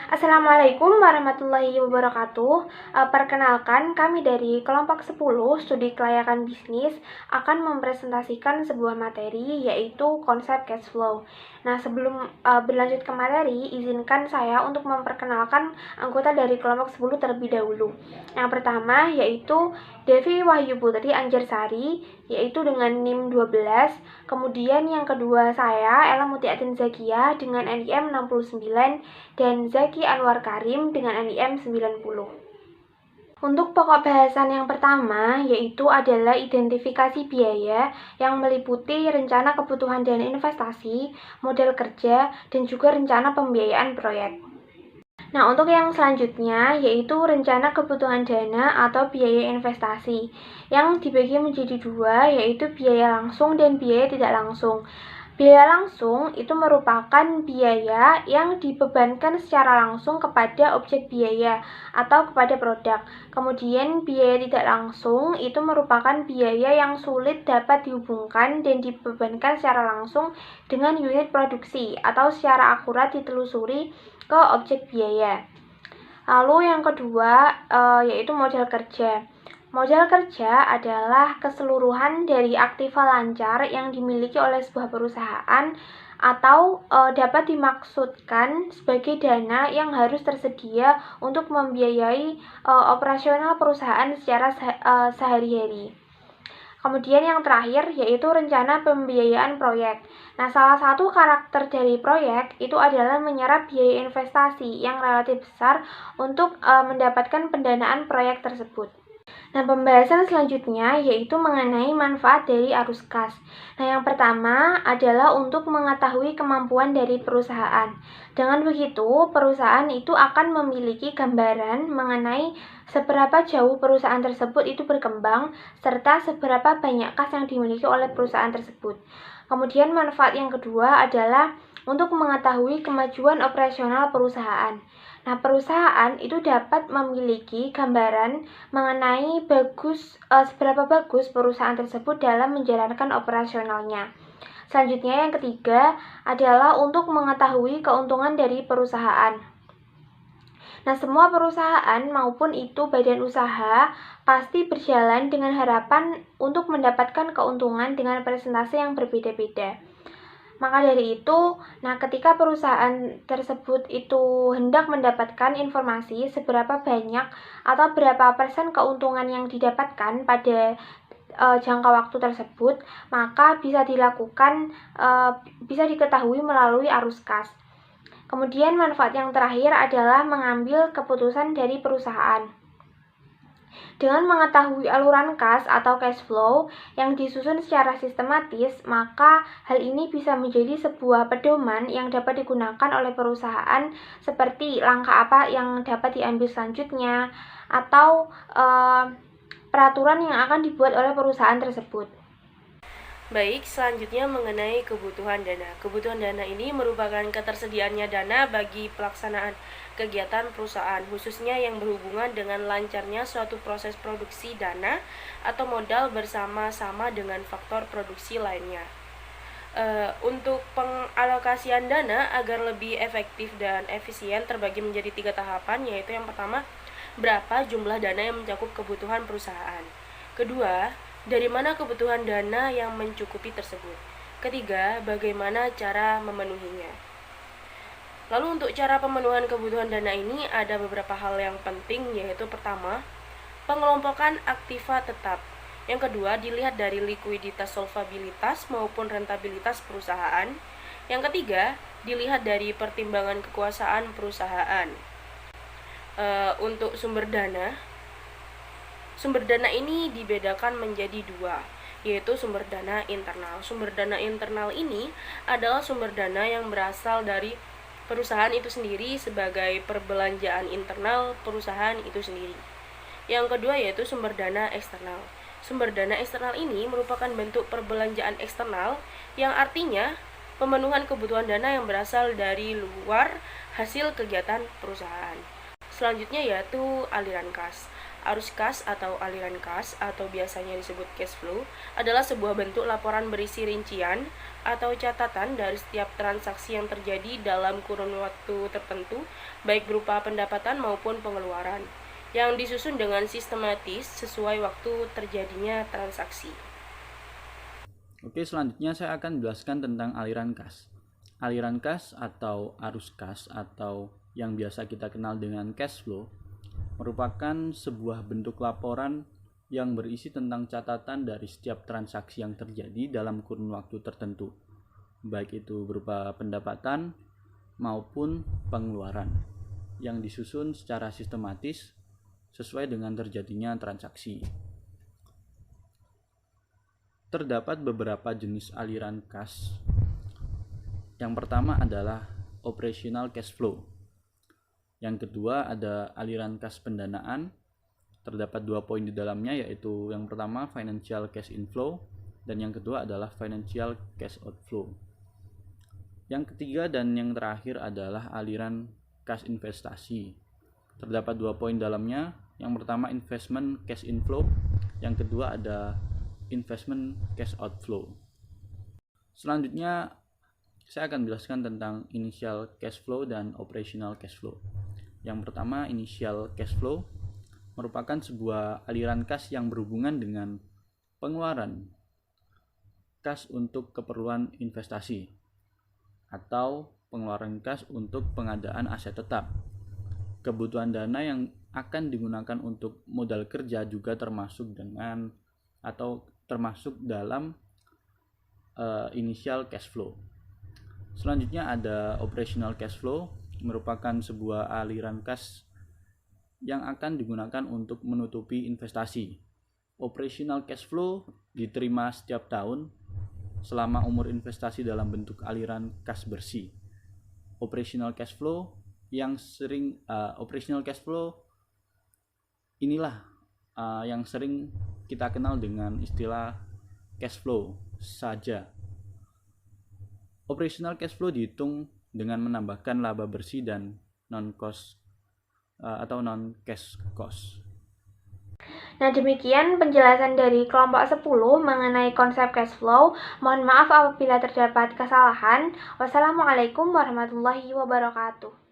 Assalamualaikum warahmatullahi wabarakatuh. Perkenalkan, kami dari kelompok 10 Studi Kelayakan Bisnis akan mempresentasikan sebuah materi, yaitu konsep cash flow. Nah, sebelum berlanjut ke materi, izinkan saya untuk memperkenalkan anggota dari kelompok 10 terlebih dahulu. Yang pertama yaitu Devi Wahyu Putri Anjarsari, yaitu dengan NIM 12. Kemudian yang kedua saya, Ella Mutiatin Zakia dengan NIM 69 dan Zaki Anwar Karim dengan NIM 90. Untuk pokok bahasan yang pertama yaitu adalah identifikasi biaya yang meliputi rencana kebutuhan dana investasi, modal kerja, dan juga rencana pembiayaan proyek. Nah, untuk yang selanjutnya yaitu rencana kebutuhan dana atau biaya investasi yang dibagi menjadi dua, yaitu biaya langsung dan biaya tidak langsung. Biaya langsung itu merupakan biaya yang dibebankan secara langsung kepada objek biaya atau kepada produk. Kemudian biaya tidak langsung itu merupakan biaya yang sulit dapat dihubungkan dan dibebankan secara langsung dengan unit produksi atau secara akurat ditelusuri ke objek biaya. Lalu yang kedua yaitu modal kerja. Modal kerja adalah keseluruhan dari aktiva lancar yang dimiliki oleh sebuah perusahaan atau dapat dimaksudkan sebagai dana yang harus tersedia untuk membiayai operasional perusahaan secara sehari-hari. Kemudian yang terakhir yaitu rencana pembiayaan proyek. Nah, salah satu karakter dari proyek itu adalah menyerap biaya investasi yang relatif besar untuk mendapatkan pendanaan proyek tersebut. Nah, pembahasan selanjutnya yaitu mengenai manfaat dari arus kas. Nah, yang pertama adalah untuk mengetahui kemampuan dari perusahaan. Dengan begitu, perusahaan itu akan memiliki gambaran mengenai seberapa jauh perusahaan tersebut itu berkembang, serta seberapa banyak kas yang dimiliki oleh perusahaan tersebut. Kemudian manfaat yang kedua adalah untuk mengetahui kemajuan operasional perusahaan. Nah, perusahaan itu dapat memiliki gambaran mengenai seberapa bagus perusahaan tersebut dalam menjalankan operasionalnya. Selanjutnya yang ketiga adalah untuk mengetahui keuntungan dari perusahaan. Nah, semua perusahaan maupun itu badan usaha pasti berjalan dengan harapan untuk mendapatkan keuntungan dengan presentasi yang berbeda-beda. Maka dari itu, ketika perusahaan tersebut itu hendak mendapatkan informasi seberapa banyak atau berapa persen keuntungan yang didapatkan pada jangka waktu tersebut, maka bisa diketahui melalui arus kas. Kemudian manfaat yang terakhir adalah mengambil keputusan dari perusahaan. Dengan mengetahui aluran kas atau cash flow yang disusun secara sistematis, maka hal ini bisa menjadi sebuah pedoman yang dapat digunakan oleh perusahaan seperti langkah apa yang dapat diambil selanjutnya atau peraturan yang akan dibuat oleh perusahaan tersebut. Baik, selanjutnya mengenai kebutuhan dana. Kebutuhan dana ini merupakan ketersediaannya dana bagi pelaksanaan kegiatan perusahaan, khususnya yang berhubungan dengan lancarnya suatu proses produksi dana atau modal bersama-sama dengan faktor produksi lainnya. Untuk pengalokasian dana agar lebih efektif dan efisien terbagi menjadi 3 tahapan, yaitu yang pertama, berapa jumlah dana yang mencakup kebutuhan perusahaan. Kedua, dari mana kebutuhan dana yang mencukupi tersebut. Ketiga, bagaimana cara memenuhinya. Lalu untuk cara pemenuhan kebutuhan dana ini ada beberapa hal yang penting, yaitu pertama, pengelompokan aktiva tetap. Yang kedua, dilihat dari likuiditas, solvabilitas maupun rentabilitas perusahaan. Yang ketiga, dilihat dari pertimbangan kekuasaan perusahaan. Untuk sumber dana ini dibedakan menjadi dua, yaitu sumber dana internal. Sumber dana internal ini adalah sumber dana yang berasal dari perusahaan itu sendiri sebagai perbelanjaan internal perusahaan itu sendiri. Yang kedua yaitu sumber dana eksternal. Sumber dana eksternal ini merupakan bentuk perbelanjaan eksternal yang artinya pemenuhan kebutuhan dana yang berasal dari luar hasil kegiatan perusahaan. Selanjutnya yaitu aliran kas. Arus kas atau aliran kas atau biasanya disebut cash flow adalah sebuah bentuk laporan berisi rincian atau catatan dari setiap transaksi yang terjadi dalam kurun waktu tertentu, baik berupa pendapatan maupun pengeluaran, yang disusun dengan sistematis sesuai waktu terjadinya transaksi. Oke, selanjutnya saya akan menjelaskan tentang aliran kas. Aliran kas atau arus kas atau yang biasa kita kenal dengan cash flow merupakan sebuah bentuk laporan yang berisi tentang catatan dari setiap transaksi yang terjadi dalam kurun waktu tertentu, baik itu berupa pendapatan maupun pengeluaran, yang disusun secara sistematis sesuai dengan terjadinya transaksi. Terdapat beberapa jenis aliran kas. Yang pertama adalah operational cash flow. Yang kedua ada aliran kas pendanaan. Terdapat 2 poin di dalamnya, yaitu yang pertama financial cash inflow dan yang kedua adalah financial cash outflow. Yang ketiga dan yang terakhir adalah aliran kas investasi. Terdapat 2 poin dalamnya. Yang pertama investment cash inflow, yang kedua ada investment cash outflow. Selanjutnya saya akan menjelaskan tentang initial cash flow dan operational cash flow. Yang pertama, initial cash flow merupakan sebuah aliran kas yang berhubungan dengan pengeluaran kas untuk keperluan investasi atau pengeluaran kas untuk pengadaan aset tetap. Kebutuhan dana yang akan digunakan untuk modal kerja juga termasuk dalam initial cash flow. Selanjutnya ada operational cash flow, merupakan sebuah aliran kas yang akan digunakan untuk menutupi investasi. Operational cash flow diterima setiap tahun selama umur investasi dalam bentuk aliran kas bersih. Operational cash flow inilah yang sering kita kenal dengan istilah cash flow saja. Operational cash flow dihitung dengan menambahkan laba bersih dan non-cash cost. Nah, demikian penjelasan dari kelompok 10 mengenai konsep cash flow. Mohon maaf apabila terdapat kesalahan. Wassalamualaikum warahmatullahi wabarakatuh.